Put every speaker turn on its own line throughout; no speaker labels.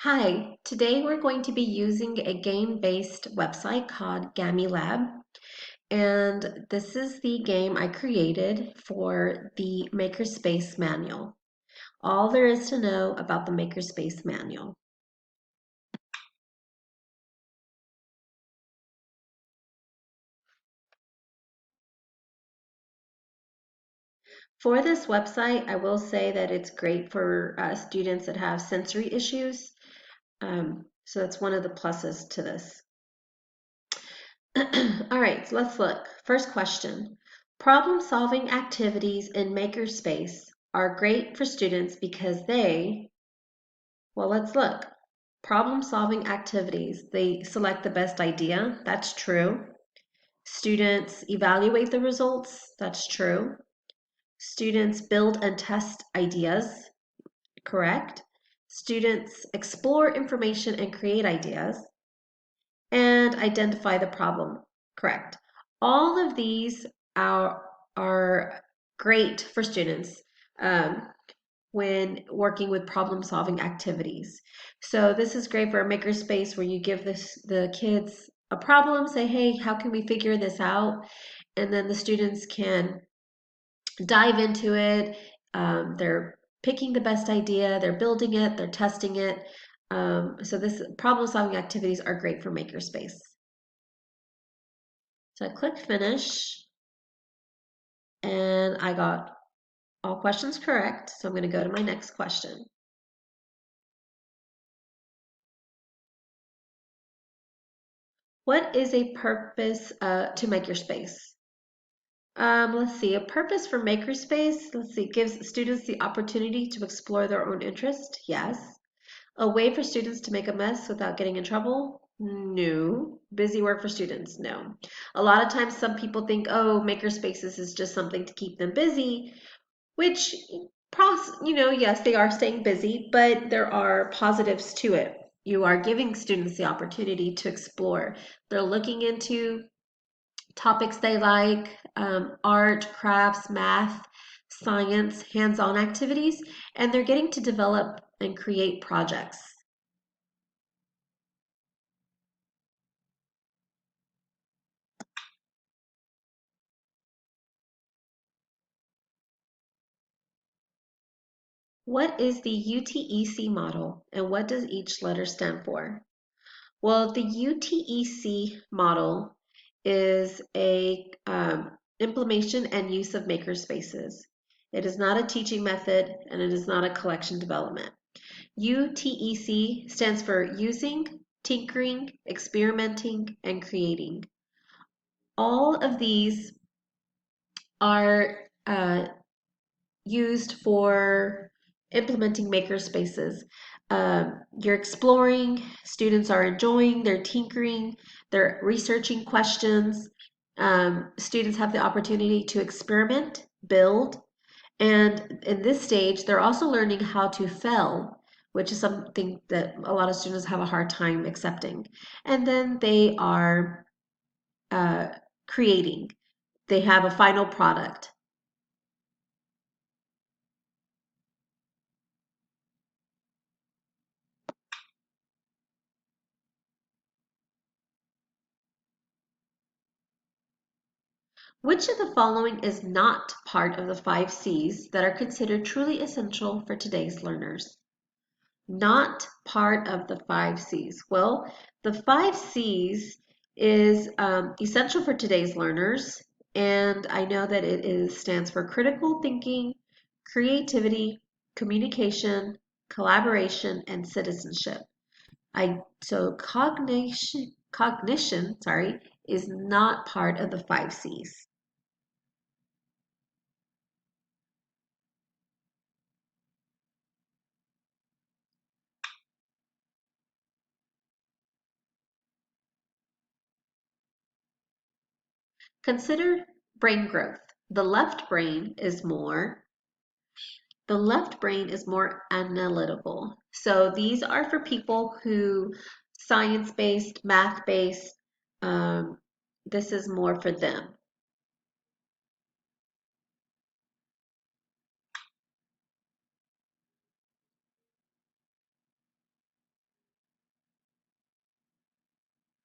Hi, today we're going to be using a game-based website called GamiLab, and this is the game I created for the Makerspace Manual. All there is to know about the Makerspace Manual. For this website, I will say that it's great for students that have sensory issues. So that's one of the pluses to this. All right, so let's look. First question. Problem-solving activities in Makerspace are great for students because well, let's look. Problem-solving activities, they select the best idea. That's true. Students evaluate the results. That's true. Students build and test ideas. Correct. Students explore information and create ideas. And identify the problem. Correct. All of these are great for students when working with problem solving activities. So this is great for a makerspace where you give the kids a problem, say, hey, how can we figure this out? And then the students can dive into it. They're picking the best idea, they're building it, they're testing it. So this problem solving activities are great for makerspace. So I click finish and I got all questions correct. So I'm going to go to my next question. What is a purpose to Makerspace? Let's see, a purpose for Makerspace, let's see, gives students the opportunity to explore their own interest. Yes. A way for students to make a mess without getting in trouble? No. Busy work for students? No. A lot of times some people think, oh, makerspaces is just something to keep them busy, which, yes, they are staying busy, but there are positives to it. You are giving students the opportunity to explore. They're looking into topics they like, art, crafts, math, science, hands-on activities, and they're getting to develop and create projects. What is the UTEC model and what does each letter stand for? Well, the UTEC model is a implementation and use of makerspaces. It is not a teaching method and it is not a collection development. UTEC stands for using, tinkering, experimenting, and creating. All of these are used for implementing maker spaces. You're exploring, students are enjoying, they're tinkering, they're researching questions. Students have the opportunity to experiment, build, and in this stage, they're also learning how to fail, which is something that a lot of students have a hard time accepting. And then they are uh, creating. They have a final product. Which of the following is not part of the 5 C's that are considered truly essential for today's learners? Not part of the 5 C's. Well, the 5 C's is essential for today's learners, and I know that stands for critical thinking, creativity, communication, collaboration, and citizenship. So cognition, sorry, is not part of the 5 C's. Consider brain growth. The left brain is more analytical. So these are for people who science-based, math-based, um, this is more for them.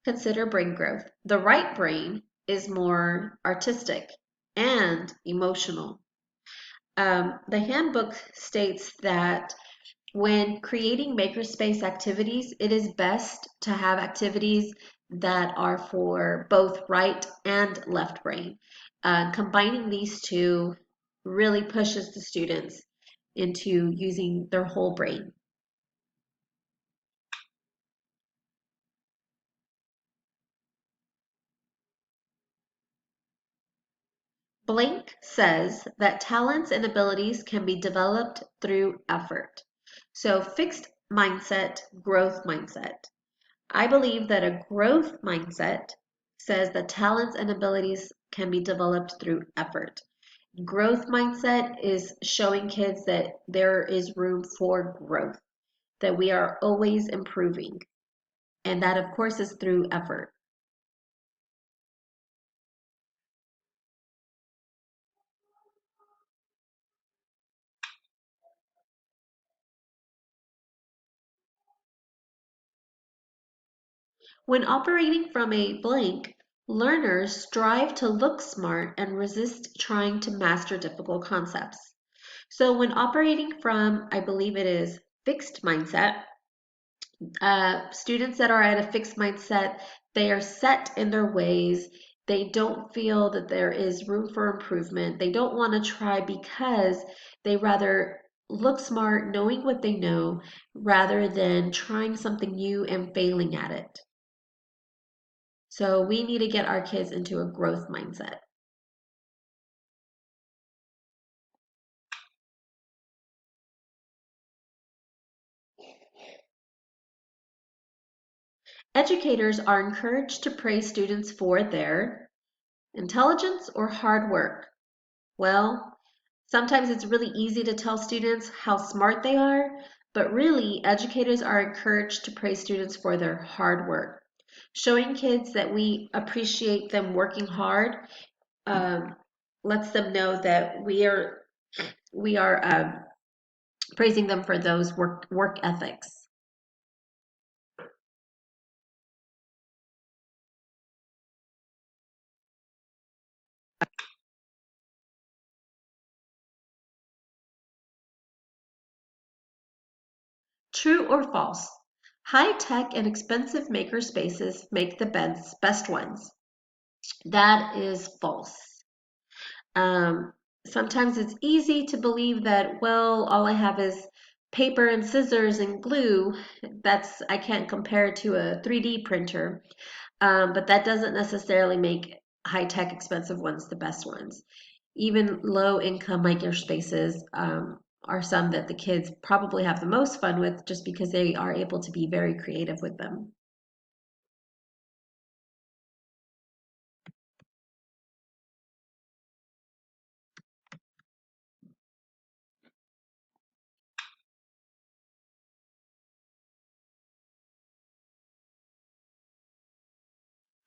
consider brain growth. The right brain is more artistic and emotional. The handbook states that when creating makerspace activities, it is best to have activities that are for both right and left brain. Combining these two really pushes the students into using their whole brain. Blank says that talents and abilities can be developed through effort. So, fixed mindset, growth mindset. I believe that a growth mindset says that talents and abilities can be developed through effort. Growth mindset is showing kids that there is room for growth, that we are always improving, and that, of course, is through effort. When operating from a blank, learners strive to look smart and resist trying to master difficult concepts. So, when operating from, I believe it is fixed mindset, students that are at a fixed mindset, they are set in their ways. They don't feel that there is room for improvement. They don't want to try because they rather look smart knowing what they know rather than trying something new and failing at it. So we need to get our kids into a growth mindset. Educators are encouraged to praise students for their intelligence or hard work. Well, sometimes it's really easy to tell students how smart they are, but really, educators are encouraged to praise students for their hard work. Showing kids that we appreciate them working hard um, lets them know that we are praising them for those work ethics. True or false? High-tech and expensive maker spaces make the best ones. That is false. Um, Sometimes it's easy to believe that, well, all I have is paper and scissors and glue. I can't compare it to a 3D printer. But that doesn't necessarily make high-tech expensive ones the best ones. Even low-income makerspaces are some that the kids probably have the most fun with just because they are able to be very creative with them.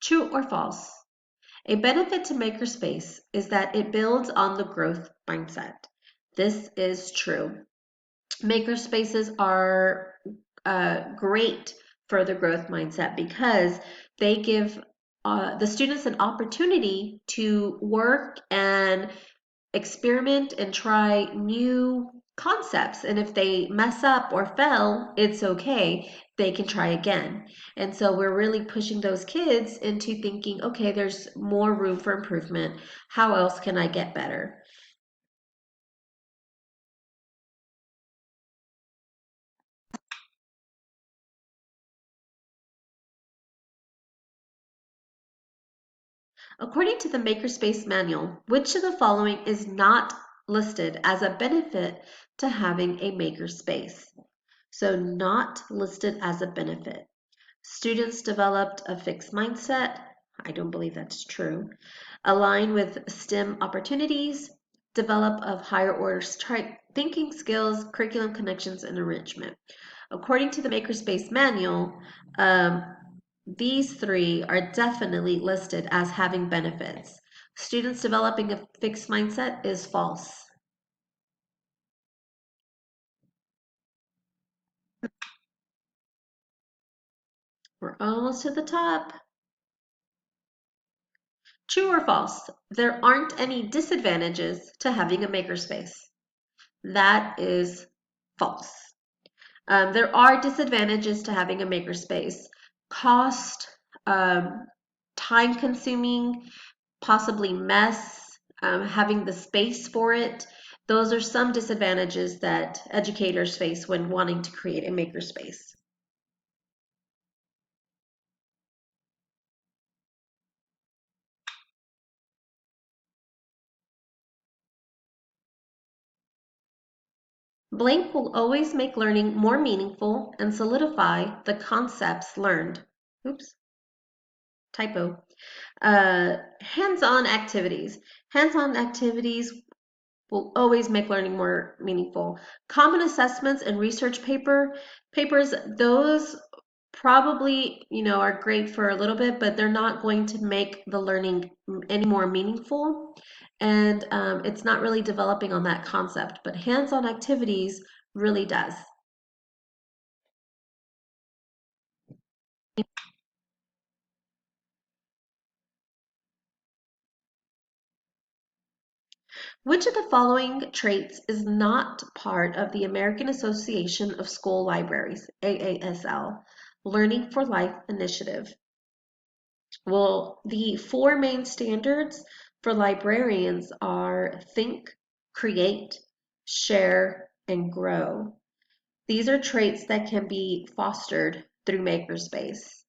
True or false? A benefit to Makerspace is that it builds on the growth mindset. This is true. Makerspaces are great for the growth mindset because they give the students an opportunity to work and experiment and try new concepts. And if they mess up or fail, it's okay. They can try again. And so we're really pushing those kids into thinking, okay, there's more room for improvement. How else can I get better? According to the Makerspace Manual, which of the following is not listed as a benefit to having a makerspace? So, not listed as a benefit. Students developed a fixed mindset. I don't believe that's true. Align with STEM opportunities. Develop of higher order thinking skills, curriculum connections, and enrichment. According to the Makerspace Manual, um, these three are definitely listed as having benefits. Students developing a fixed mindset is false. We're almost to the top. True or false? There aren't any disadvantages to having a makerspace. That is false. There are disadvantages to having a makerspace. Cost, time consuming, possibly mess, having the space for it. Those are some disadvantages that educators face when wanting to create a makerspace. Blank will always make learning more meaningful and solidify the concepts learned. Oops, typo. Hands-on activities. Hands-on activities will always make learning more meaningful. Common assessments and research papers, those probably, are great for a little bit, but they're not going to make the learning any more meaningful. And it's not really developing on that concept, but hands-on activities really does. Which of the following traits is not part of the American Association of School Libraries, AASL, Learning for Life initiative? Well, the four main standards for librarians are think, create, share, and grow. These are traits that can be fostered through Makerspace.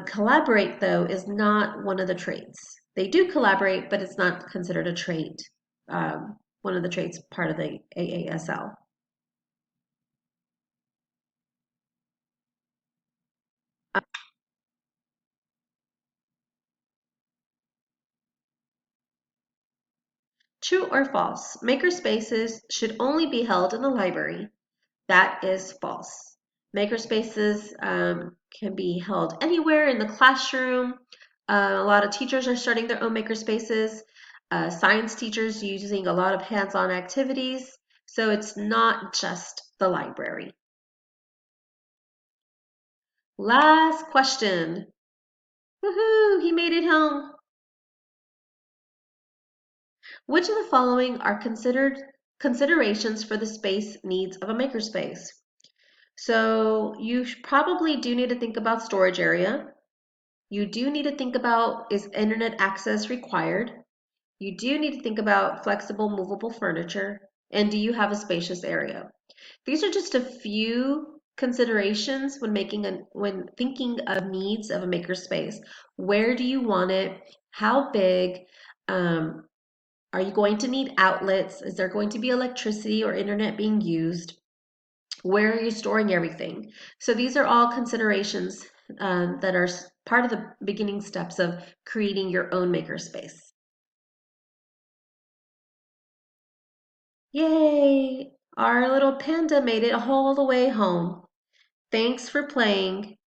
Collaborate, though, is not one of the traits. They do collaborate, but it's not considered a trait, one of the traits part of the AASL. True or false? Makerspaces should only be held in the library. That is false. Makerspaces can be held anywhere in the classroom. A lot of teachers are starting their own makerspaces. Science teachers using a lot of hands-on activities. So it's not just the library. Last question. Woohoo! He made it home. Which of the following are considered considerations for the space needs of a makerspace? So you probably do need to think about storage area. You do need to think about, is internet access required? You do need to think about flexible movable furniture, and do you have a spacious area? These are just a few considerations when thinking of needs of a makerspace. Where do you want it? How big? Um, are you going to need outlets? Is there going to be electricity or internet being used? Where are you storing everything? So these are all considerations that are part of the beginning steps of creating your own makerspace. Yay! Our little panda made it all the way home. Thanks for playing.